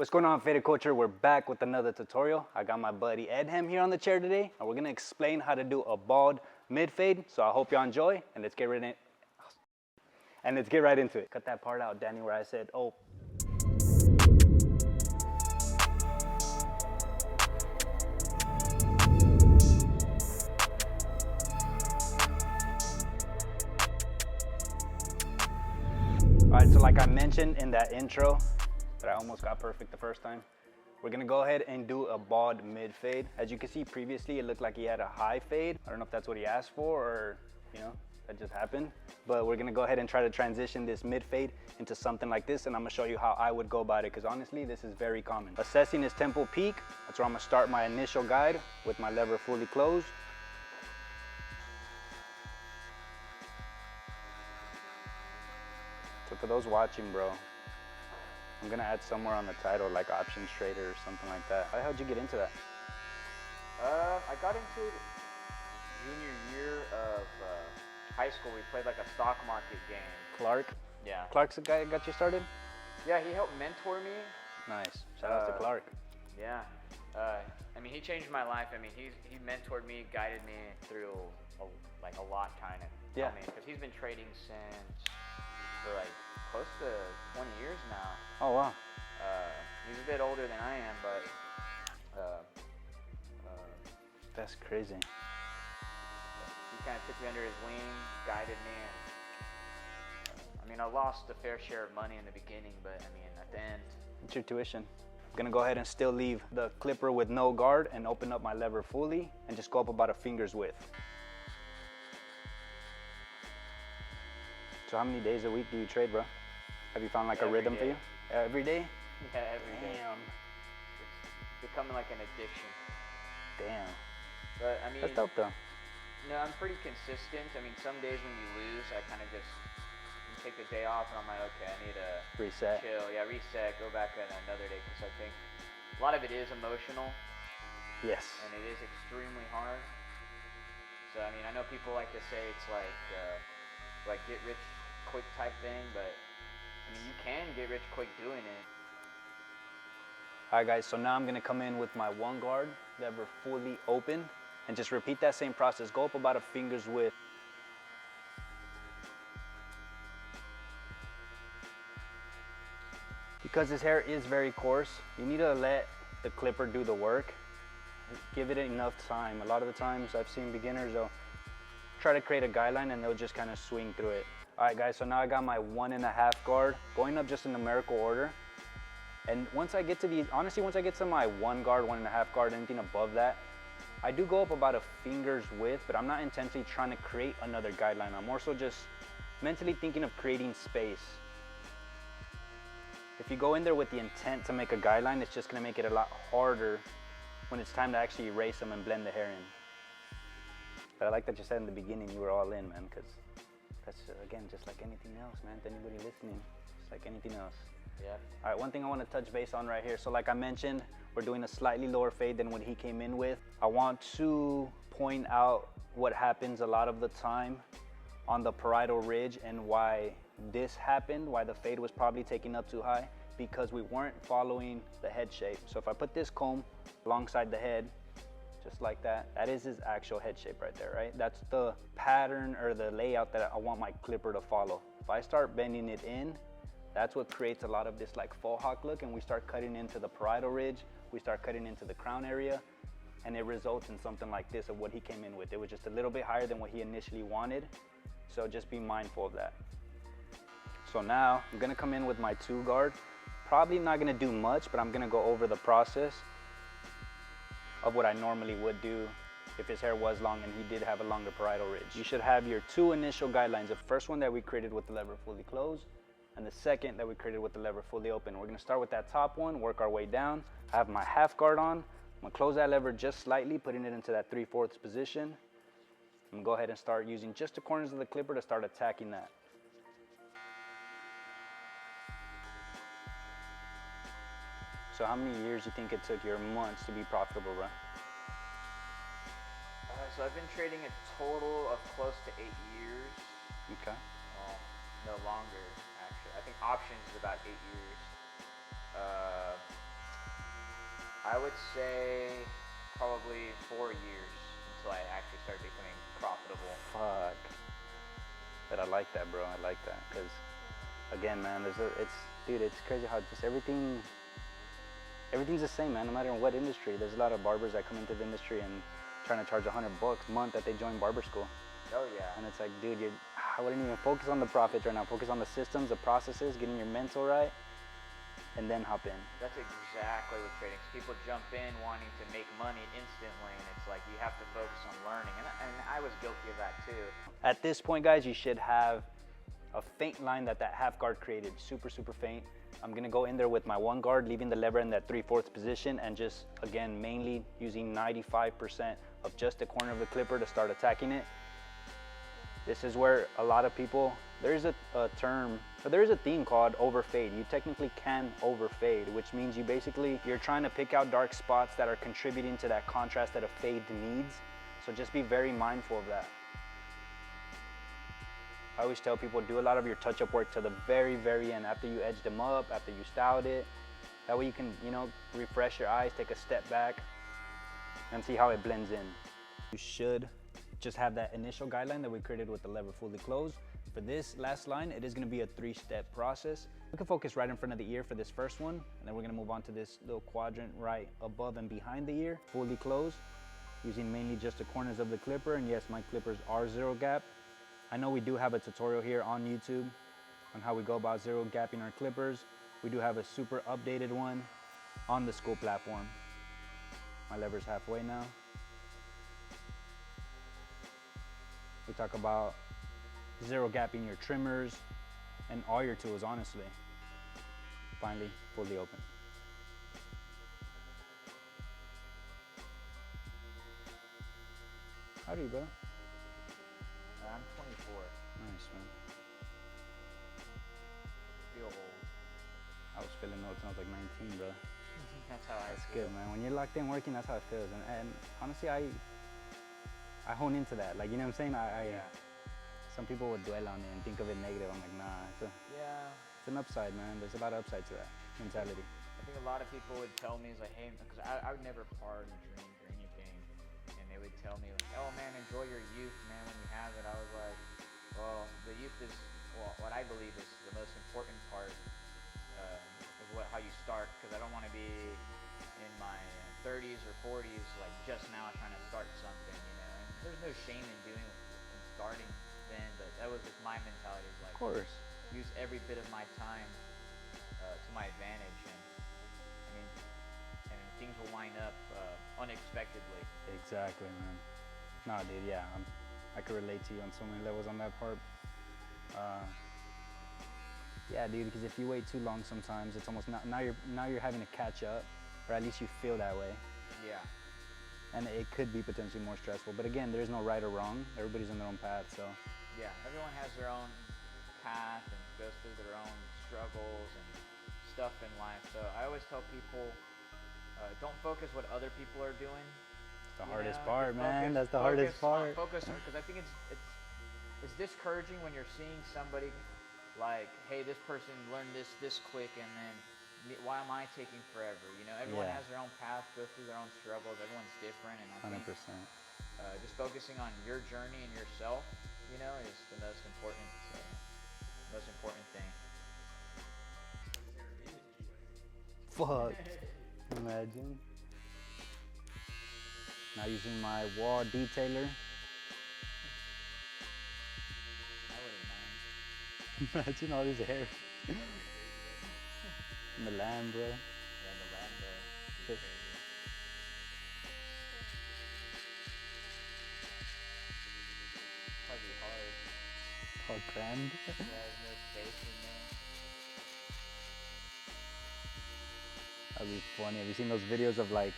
What's going on, Faded Culture? We're back with another tutorial. I got my buddy Edhem here on the chair today, and we're gonna explain how to do a bald mid fade. So I hope y'all enjoy, and let's get right into it. Cut that part out, Danny, where I said, oh. All right, so like I mentioned in that intro, that I almost got perfect the first time, we're gonna go ahead and do a bald mid fade. As you can see previously, it looked like he had a high fade. I don't know if that's what he asked for or, you know, that just happened. But we're gonna go ahead and try to transition this mid fade into something like this, and I'm gonna show you how I would go about it, because honestly, this is very common. Assessing his temple peak, that's where I'm gonna start my initial guide with my lever fully closed. So for those watching, bro, I'm gonna add somewhere on the title like options trader or something like that. How'd you get into that? I got into it junior year of high school. We played like a stock market game. Clark? Yeah. Clark's the guy that got you started? Yeah, he helped mentor me. Nice. Shout out to Clark. Yeah. I mean, he changed my life. I mean, he mentored me, guided me through a lot kind of. Yeah. Because he's been trading since for like close to 20 years now. Oh, wow. He's a bit older than I am, but that's crazy. He kind of took me under his wing, guided me, and I mean, I lost a fair share of money in the beginning, but I mean, at the end. It's your tuition. I'm gonna go ahead and still leave the clipper with no guard and open up my lever fully and just go up about a finger's width. So how many days a week do you trade, bro? Have you found like a rhythm for you? Every day? Yeah, every day. Damn. It's becoming like an addiction. Damn. But I mean, that's dope though. No, I'm pretty consistent. I mean, some days when you lose, I kind of just take the day off and I'm like, okay, I need to reset. Chill, yeah, reset, go back on another day, because I think a lot of it is emotional. Yes. And it is extremely hard. So I mean, I know people like to say it's like get rich quick type thing, but I mean, you can get rich quick doing it. All right, guys, so now I'm gonna come in with my one guard, lever fully open, and just repeat that same process. Go up about a finger's width. Because this hair is very coarse, you need to let the clipper do the work. Give it enough time. A lot of the times I've seen beginners, they'll try to create a guideline and they'll just kind of swing through it. All right, guys, so now I got my 1.5 guard, going up just in numerical order. And once I get to these, honestly, once I get to my 1 guard, 1.5 guard, anything above that, I do go up about a finger's width, but I'm not intentionally trying to create another guideline. I'm more so just mentally thinking of creating space. If you go in there with the intent to make a guideline, it's just gonna make it a lot harder when it's time to actually erase them and blend the hair in. But I like that you said in the beginning you were all in, man, because that's, again, just like anything else, man. To anybody listening, just like anything else. Yeah. All right, one thing I want to touch base on right here. So like I mentioned, we're doing a slightly lower fade than what he came in with. I want to point out what happens a lot of the time on the parietal ridge and why this happened, why the fade was probably taken up too high, because we weren't following the head shape. So if I put this comb alongside the head, just like that, that is his actual head shape right there, right? That's the pattern or the layout that I want my clipper to follow. If I start bending it in, that's what creates a lot of this like faux hawk look, and we start cutting into the parietal ridge, we start cutting into the crown area, and it results in something like this of what he came in with. It was just a little bit higher than what he initially wanted, so just be mindful of that. So now I'm gonna come in with my 2 guard. Probably not gonna do much, but I'm gonna go over the process of what I normally would do if his hair was long and he did have a longer parietal ridge. You should have your 2 initial guidelines. The first one that we created with the lever fully closed, and the second that we created with the lever fully open. We're gonna start with that top one, work our way down. I have my half guard on. I'm gonna close that lever just slightly, putting it into that 3/4 position. I'm gonna go ahead and start using just the corners of the clipper to start attacking that. So how many years do you think it took your months to be profitable, bro? So I've been trading a total of close to 8 years. Okay. No longer, actually. I think options is about 8 years. I would say probably 4 years until I actually started becoming profitable. Fuck. But I like that, bro. I like that, cause again, man, dude, it's crazy how just everything's the same, man. No matter in what industry, there's a lot of barbers that come into the industry and trying to charge $100 a month that they join barber school. Oh yeah. And it's like, dude, I wouldn't even focus on the profits right now. Focus on the systems, the processes, getting your mental right, and then hop in. That's exactly what trading. People jump in wanting to make money instantly, and it's like you have to focus on learning. And I was guilty of that too. At this point, guys, you should have a feint line that half guard created, super, super faint. I'm gonna go in there with my one guard, leaving the lever in that 3/4 position, and just, again, mainly using 95% of just the corner of the clipper to start attacking it. This is where a lot of people, there's a theme called overfade. You technically can overfade, which means you're trying to pick out dark spots that are contributing to that contrast that a fade needs. So just be very mindful of that. I always tell people, do a lot of your touch-up work to the very, very end, after you edged them up, after you styled it. That way you can, refresh your eyes, take a step back, and see how it blends in. You should just have that initial guideline that we created with the lever fully closed. For this last line, it is gonna be a 3-step process. We can focus right in front of the ear for this first one, and then we're gonna move on to this little quadrant right above and behind the ear, fully closed, using mainly just the corners of the clipper. And yes, my clippers are 0 gap. I know we do have a tutorial here on YouTube on how we go about 0 gapping our clippers. We do have a super updated one on the school platform. My lever's halfway now. We talk about 0 gapping your trimmers and all your tools, honestly. Finally, fully open. Howdy, bro. I'm 24. Nice, man. Feel old. I was feeling old since I was like 19, bro. That's how I That's feel. good, man. When you're locked in working, that's how it feels. And honestly, I hone into that. Like, you know what I'm saying? Yeah. Some people would dwell on it and think of it negative. I'm like, nah, it's an upside, man. There's a lot of upside to that mentality. I think a lot of people would tell me, like, hey, because I would never party, drink, or anything. And they would tell me, like, oh man, enjoy your youth, man, when you have it. I was like, well, the youth is, what I believe is the most important part, is how you start. Because I don't want to be in my 30s or 40s, like just now trying to start something, And there's no shame in doing and starting then, but that was just my mentality. Like, Of course. use every bit of my time to my advantage, and things will line up unexpectedly. Exactly, man. Nah, dude, yeah, I could relate to you on so many levels on that part. Yeah, dude, because if you wait too long, sometimes it's almost now you're having to catch up, or at least you feel that way. Yeah. And it could be potentially more stressful. But again, there's no right or wrong. Everybody's on their own path, so. Yeah, everyone has their own path and goes through their own struggles and stuff in life. So I always tell people, don't focus what other people are doing. The hardest part, man. That's the hardest part. Focus on, because I think it's discouraging when you're seeing somebody like, hey, this person learned this quick, and then why am I taking forever? Everyone has their own path, goes through their own struggles. Everyone's different, and I 100%. think just focusing on your journey and yourself, is the most important thing. Fuck. Imagine. Now using my wall detailer. I wouldn't mind. Imagine all this hair. And the lamb, bro. Yeah, the land, Shit. Probably hard. All crammed. Yeah, there's no space in there. That'd be funny. Have you seen those videos of like,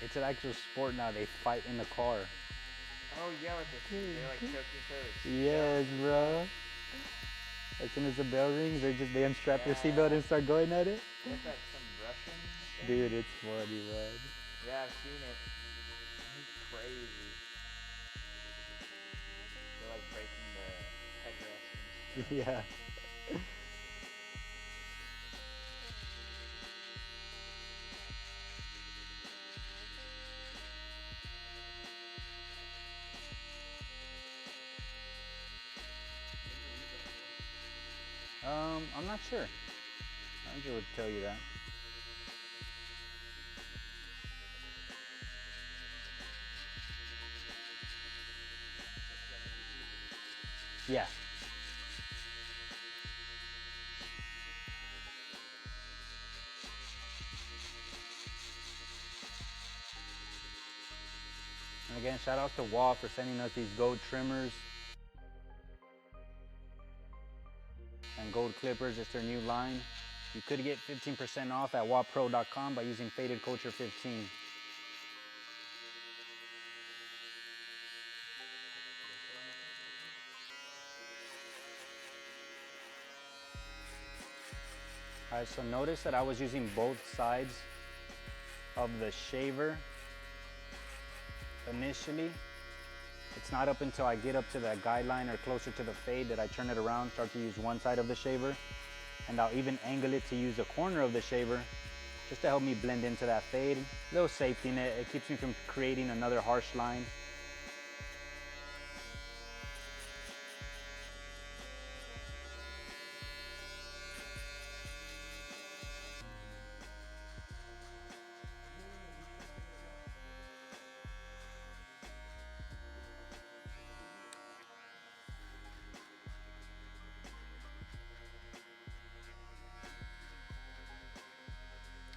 it's an actual sport now. They fight in the car. Oh yeah, with they like choke each other. Yes, bro. As soon as the bell rings, they unstrap their seatbelt and start going at it. What's that, some Russian thing? Dude, it's funny, man. Yeah, I've seen it. It's crazy. They're like breaking the headrest and stuff. Yeah. Sure. Andrew would tell you that. Yeah. And again, shout out to Wall for sending us these gold trimmers and gold clippers. It's their new line. You could get 15% off at wapro.com by using Faded Culture 15. All right, so notice that I was using both sides of the shaver initially. It's not up until I get up to that guideline or closer to the fade that I turn it around, start to use one side of the shaver. And I'll even angle it to use the corner of the shaver just to help me blend into that fade. Little safety net, it keeps me from creating another harsh line.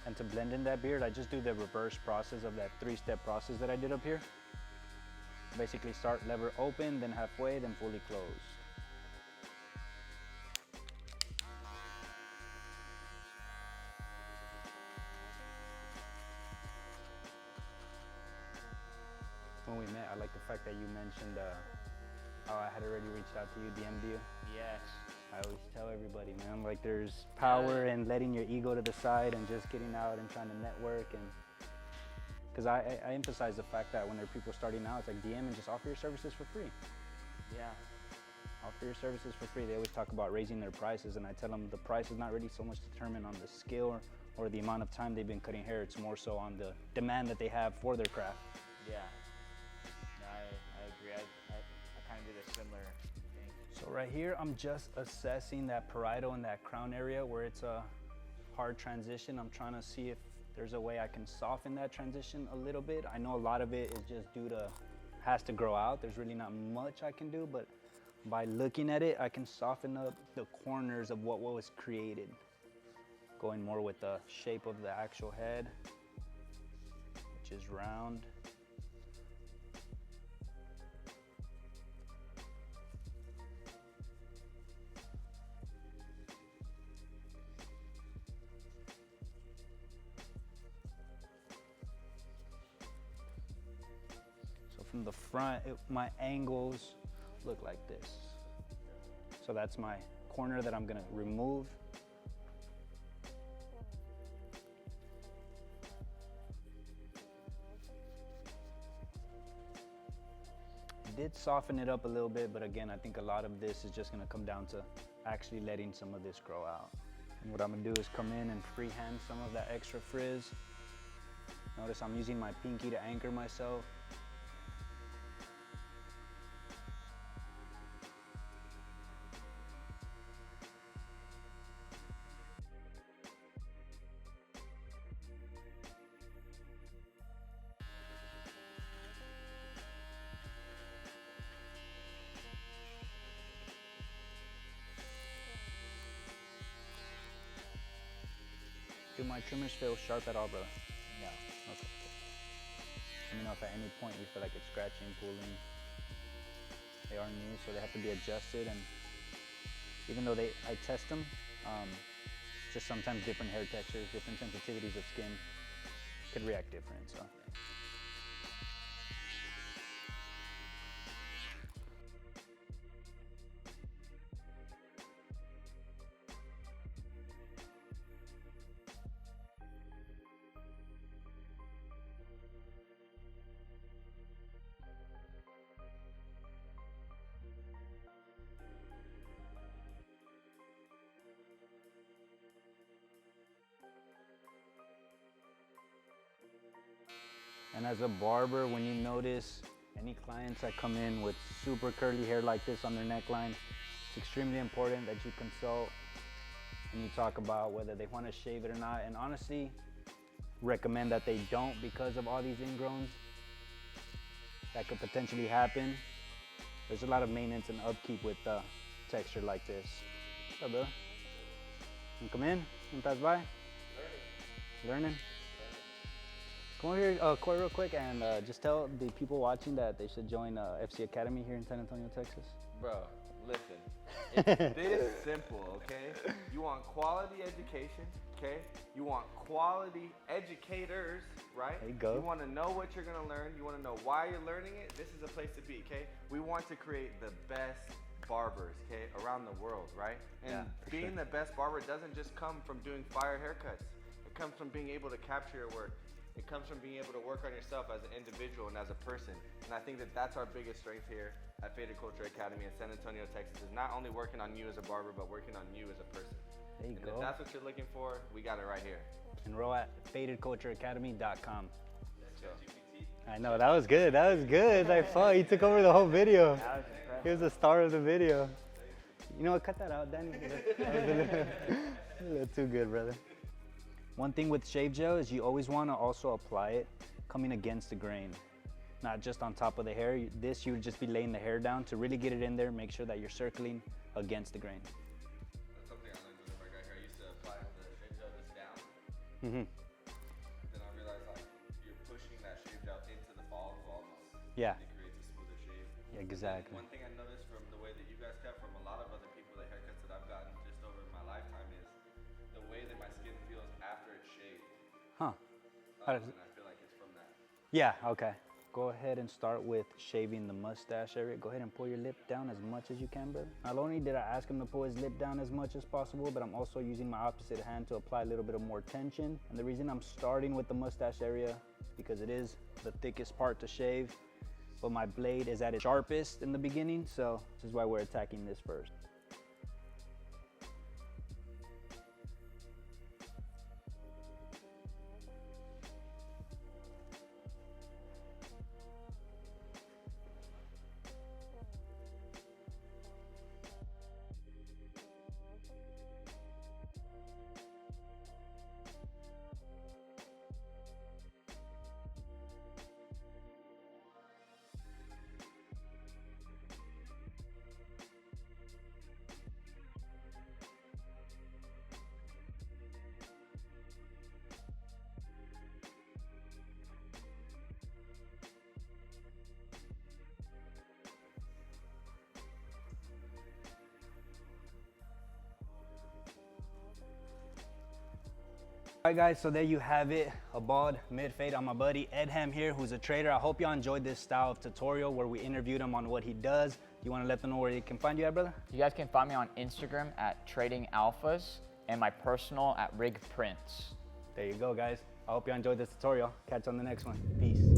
And to blend in that beard, I just do the reverse process of that 3-step process that I did up here. Basically start lever open, then halfway, then fully closed. When we met, I like the fact that you mentioned how I had already reached out to you, DM'd you. Yes. I always tell everybody, man, like there's power in letting your ego to the side and just getting out and trying to network. And because I emphasize the fact that when there are people starting out, it's like DM and just offer your services for free. Yeah. Offer your services for free. They always talk about raising their prices, and I tell them the price is not really so much determined on the skill or the amount of time they've been cutting hair. It's more so on the demand that they have for their craft. Yeah. No, I agree. I kind of did a similar thing. So right here, I'm just assessing that parietal and that crown area where it's a hard transition. I'm trying to see if there's a way I can soften that transition a little bit. I know a lot of it is just due to, has to grow out. There's really not much I can do, but by looking at it, I can soften up the corners of what was created. Going more with the shape of the actual head, which is round. From the front, my angles look like this. So that's my corner that I'm gonna remove. I did soften it up a little bit, but again, I think a lot of this is just gonna come down to actually letting some of this grow out. And what I'm gonna do is come in and freehand some of that extra frizz. Notice I'm using my pinky to anchor myself. Do my trimmers feel sharp at all, brother? No. Okay. Let me know if at any point you feel like it's scratching, pulling. They are new, so they have to be adjusted. And even though I test them, just sometimes different hair textures, different sensitivities of skin could react different. So. And as a barber, when you notice any clients that come in with super curly hair like this on their neckline, it's extremely important that you consult and you talk about whether they want to shave it or not. And honestly, recommend that they don't because of all these ingrowns that could potentially happen. There's a lot of maintenance and upkeep with texture like this. What's up, bro? You come in? You pass by? Learning? Come over here, Corey, real quick, and just tell the people watching that they should join FC Academy here in San Antonio, Texas. Bro, listen. It's this simple, okay? You want quality education, okay? You want quality educators, right? There you go. You want to know what you're going to learn. You want to know why you're learning it. This is a place to be, okay? We want to create the best barbers, okay, around the world, right? And being the best barber doesn't just come from doing fire haircuts. It comes from being able to capture your work. It comes from being able to work on yourself as an individual and as a person. And I think that that's our biggest strength here at Faded Culture Academy in San Antonio, Texas, is not only working on you as a barber, but working on you as a person. There you And go. if that's what you're looking for, we got it right here. Enroll at fadedcultureacademy.com. Let's go. I know, that was good. That was good. Like, fuck, he took over the whole video. That was impressive. He was the star of the video. You know what? Cut that out, Danny. That was a little too good, brother. One thing with shave gel is you always want to also apply it coming against the grain, not just on top of the hair. This, you would just be laying the hair down to really get it in there. Make sure that you're circling against the grain. That's something I learned whenever I got here. I used to apply the shave gel just down. Mm-hmm. Then I realized like you're pushing that shave gel into the follicle almost. Yeah. And it creates a smoother shave. Yeah, exactly. One thing I noticed from the way that you guys cut, from a lot of other people, the haircuts that I've gotten just over my lifetime, is the way that my skin feels after it's shaved. Huh. How does And it? I feel like it's from that. Yeah, okay. Go ahead and start with shaving the mustache area. Go ahead and pull your lip down as much as you can, brother. Not only did I ask him to pull his lip down as much as possible, but I'm also using my opposite hand to apply a little bit of more tension. And the reason I'm starting with the mustache area is because it is the thickest part to shave, but my blade is at its sharpest in the beginning, so this is why we're attacking this first. All right, guys, so there you have it, a bald mid-fade on my buddy Edham here, who's a trader. I hope y'all enjoyed this style of tutorial where we interviewed him on what he does. You want to let them know where they can find you at, brother? You guys can find me on Instagram at Trading Alphas and my personal at Rig Prince. There you go, guys. I hope y'all enjoyed this tutorial. Catch you on the next one. Peace.